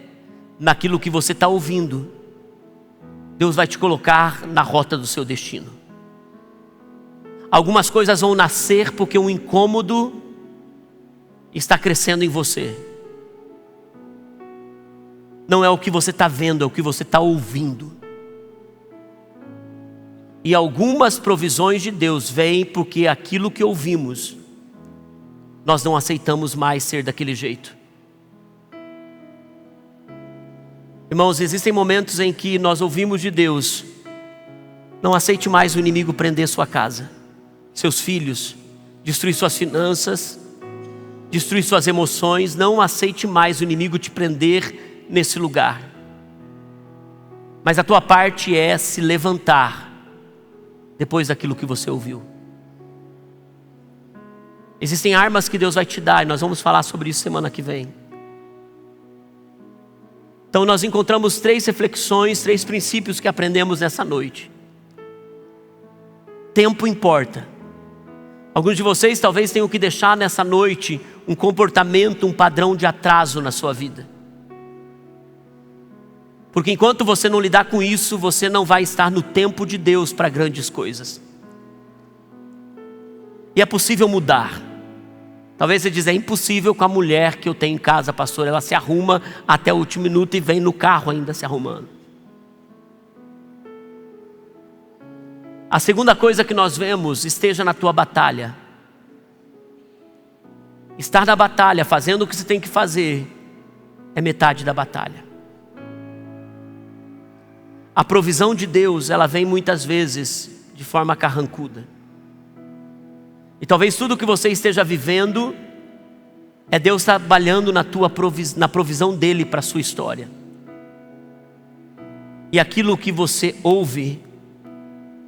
Speaker 1: naquilo que você está ouvindo, Deus vai te colocar na rota do seu destino. Algumas coisas vão nascer porque um incômodo está crescendo em você. Não é o que você está vendo, é o que você está ouvindo. E algumas provisões de Deus vêm porque aquilo que ouvimos, nós não aceitamos mais ser daquele jeito. Irmãos, existem momentos em que nós ouvimos de Deus: não aceite mais o inimigo prender sua casa, seus filhos, destruir suas finanças, destruir suas emoções. Não aceite mais o inimigo te prender nesse lugar. Mas a tua parte é se levantar depois daquilo que você ouviu. Existem armas que Deus vai te dar, e nós vamos falar sobre isso semana que vem. Então nós encontramos 3 reflexões, 3 princípios que aprendemos nessa noite. Tempo importa. Alguns de vocês talvez tenham que deixar nessa noite um comportamento, um padrão de atraso na sua vida. Porque enquanto você não lidar com isso, você não vai estar no tempo de Deus para grandes coisas. E é possível mudar. Talvez você diz: é impossível com a mulher que eu tenho em casa, pastor. Ela se arruma até o último minuto e vem no carro ainda se arrumando. A segunda coisa que nós vemos: esteja na tua batalha. Estar na batalha, fazendo o que você tem que fazer, é metade da batalha. A provisão de Deus, ela vem muitas vezes de forma carrancuda. E talvez tudo que você esteja vivendo É Deus trabalhando na provisão dEle para a sua história. E aquilo que você ouve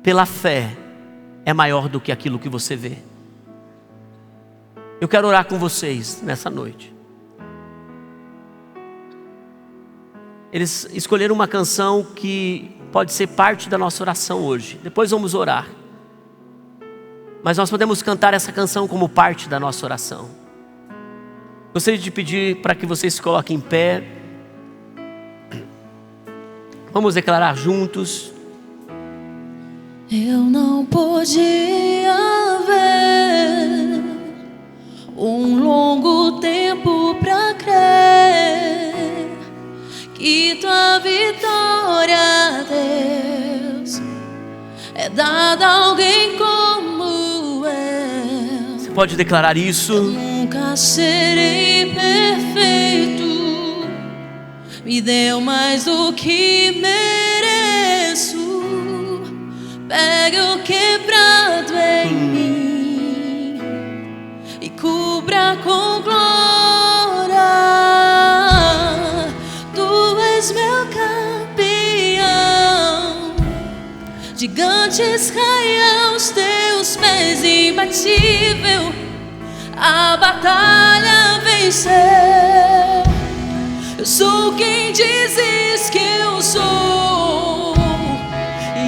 Speaker 1: pela fé é maior do que aquilo que você vê. Eu quero orar com vocês nessa noite. Eles escolheram uma canção que pode ser parte da nossa oração hoje. Depois vamos orar. Mas nós podemos cantar essa canção como parte da nossa oração. Gostaria de pedir para que vocês se coloquem em pé. Vamos declarar juntos.
Speaker 2: Eu não podia ver um longo tempo pra crer que tua vitória, Deus, é dada a alguém como eu.
Speaker 1: Você pode declarar isso?
Speaker 2: Eu nunca serei perfeito, me deu mais do que mereço. Pegue o quebrado em mim e cubra com glória. Tu és meu campeão, gigantes caem aos teus pés, imbatível, a batalha venceu. Eu sou quem dizes que eu sou,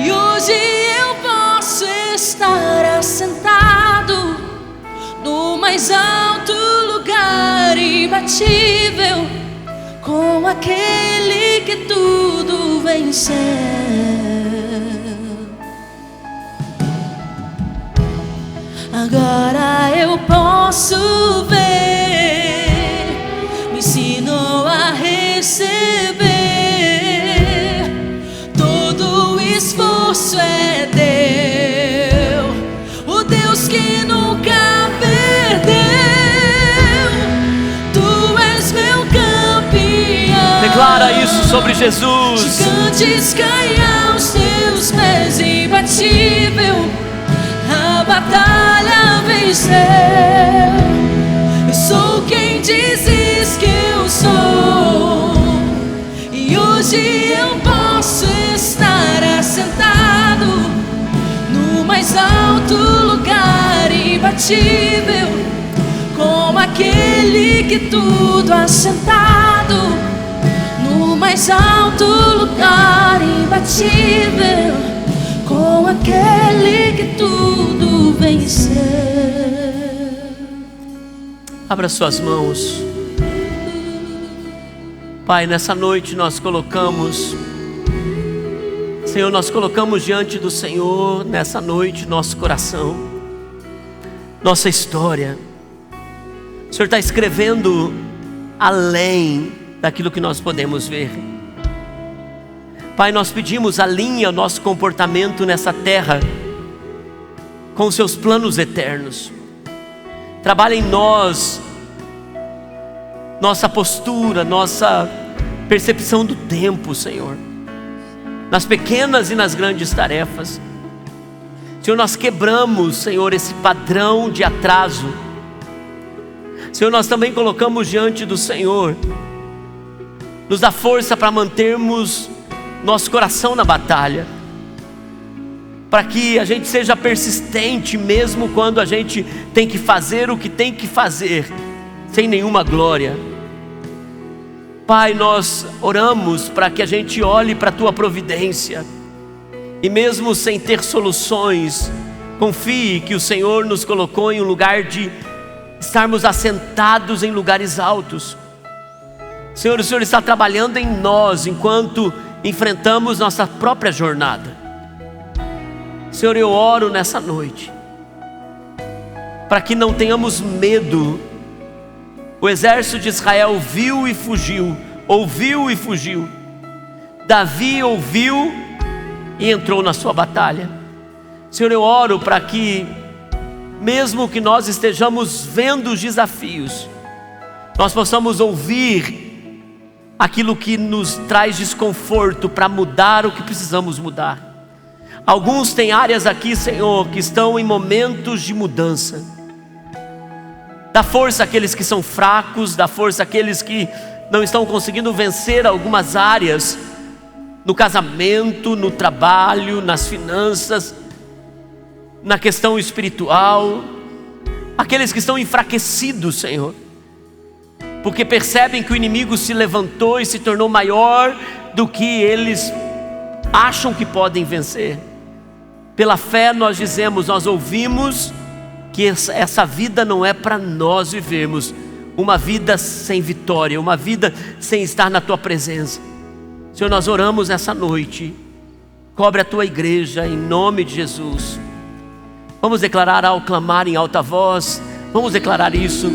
Speaker 2: e hoje eu posso estar assentado no mais alto lugar, imbatível, com aquele que tudo venceu. Agora eu posso ver, me ensinou a receber. Todo o esforço é teu, o Deus que nunca perdeu. Tu és meu campeão.
Speaker 1: Declara isso sobre Jesus.
Speaker 2: Gigantes caem aos teus pés, imbatível, a batalha venceu. Eu sou quem dizes que eu sou, e hoje eu posso estar assentado no mais alto lugar, imbatível, com aquele que tudo assentado no mais alto lugar, imbatível, com aquele que tudo venceu.
Speaker 1: Abra suas mãos. Pai, nessa noite nós colocamos, Senhor, nós colocamos diante do Senhor nessa noite nosso coração, nossa história. O Senhor está escrevendo além daquilo que nós podemos ver. Pai, nós pedimos, alinha o nosso comportamento nessa terra com os seus planos eternos. Trabalha em nós nossa postura, nossa percepção do tempo, Senhor, nas pequenas e nas grandes tarefas. Senhor, nós quebramos, Senhor, esse padrão de atraso. Senhor, nós também colocamos diante do Senhor, nos dá força para mantermos nosso coração na batalha, para que a gente seja persistente mesmo quando a gente tem que fazer o que tem que fazer, sem nenhuma glória. Pai, nós oramos para que a gente olhe para a Tua providência, e mesmo sem ter soluções, confie que o Senhor nos colocou em um lugar de estarmos assentados em lugares altos. Senhor, o Senhor está trabalhando em nós enquanto enfrentamos nossa própria jornada. Senhor, eu oro nessa noite para que não tenhamos medo. O exército de Israel viu e fugiu, ouviu e fugiu. Davi ouviu e entrou na sua batalha. Senhor, eu oro para que, mesmo que nós estejamos vendo os desafios, nós possamos ouvir aquilo que nos traz desconforto para mudar o que precisamos mudar. Alguns têm áreas aqui, Senhor, que estão em momentos de mudança. Dá força àqueles que são fracos, dá força àqueles que não estão conseguindo vencer algumas áreas, no casamento, no trabalho, nas finanças, na questão espiritual. Aqueles que estão enfraquecidos, Senhor, porque percebem que o inimigo se levantou e se tornou maior do que eles acham que podem vencer. Pela fé nós dizemos, nós ouvimos que essa vida não é para nós vivermos uma vida sem vitória, uma vida sem estar na Tua presença. Senhor, nós oramos essa noite, cobre a Tua igreja em nome de Jesus. Vamos declarar ao clamar em alta voz, vamos declarar isso.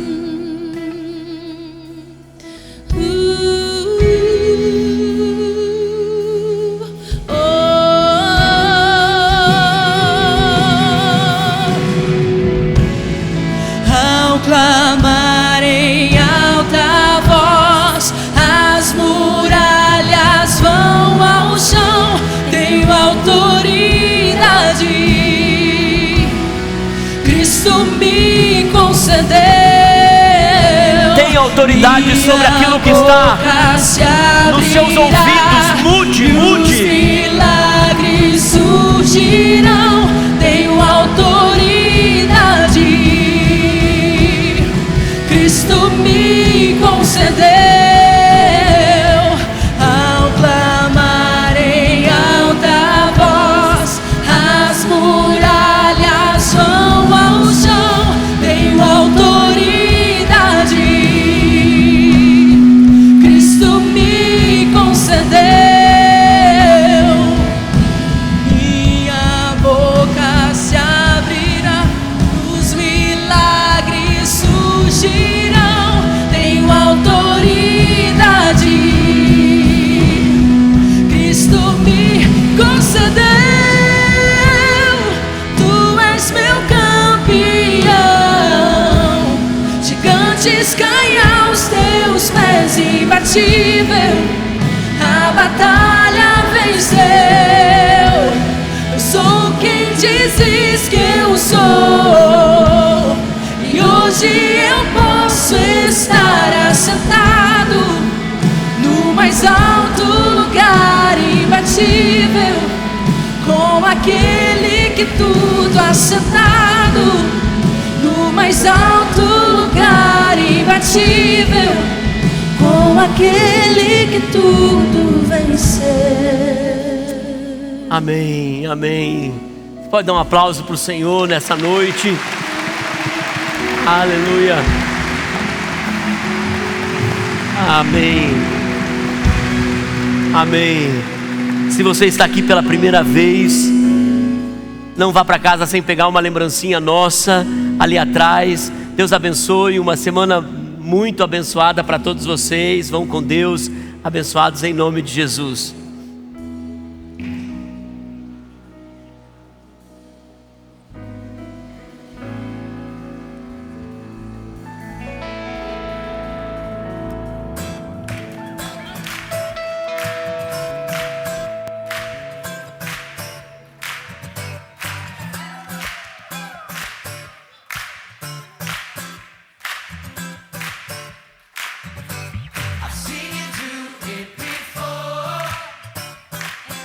Speaker 2: Ao clamar em alta voz, as muralhas vão ao chão. Tenho autoridade, Cristo me concedeu.
Speaker 1: Tem autoridade sobre aquilo que está nos seus ouvidos. Mude, mude.
Speaker 2: Os milagres surgirão. Tenho autoridade, Cristo me concedeu. Ao clamar em alta voz, as muralhas vão ao chão. Tenho autoridade, Cristo me concedeu. Minha boca se abrirá, os milagres surgirão. Tenho autoridade, Cristo me concedeu. Tu és meu campeão, gigantes caem aos teus pés, imbatível, a batalha venceu. Eu sou quem dizes que eu sou, e hoje eu posso estar assentado no mais alto lugar, imbatível, com aquele que tudo assentado no mais alto lugar, imbatível, com aquele que tudo venceu.
Speaker 1: Amém, amém. Você pode dar um aplauso para o Senhor nessa noite. Aleluia. Amém. Amém. Se você está aqui pela primeira vez, não vá para casa sem pegar uma lembrancinha nossa ali atrás. Deus abençoe, uma semana muito abençoada para todos vocês. Vão com Deus, abençoados em nome de Jesus.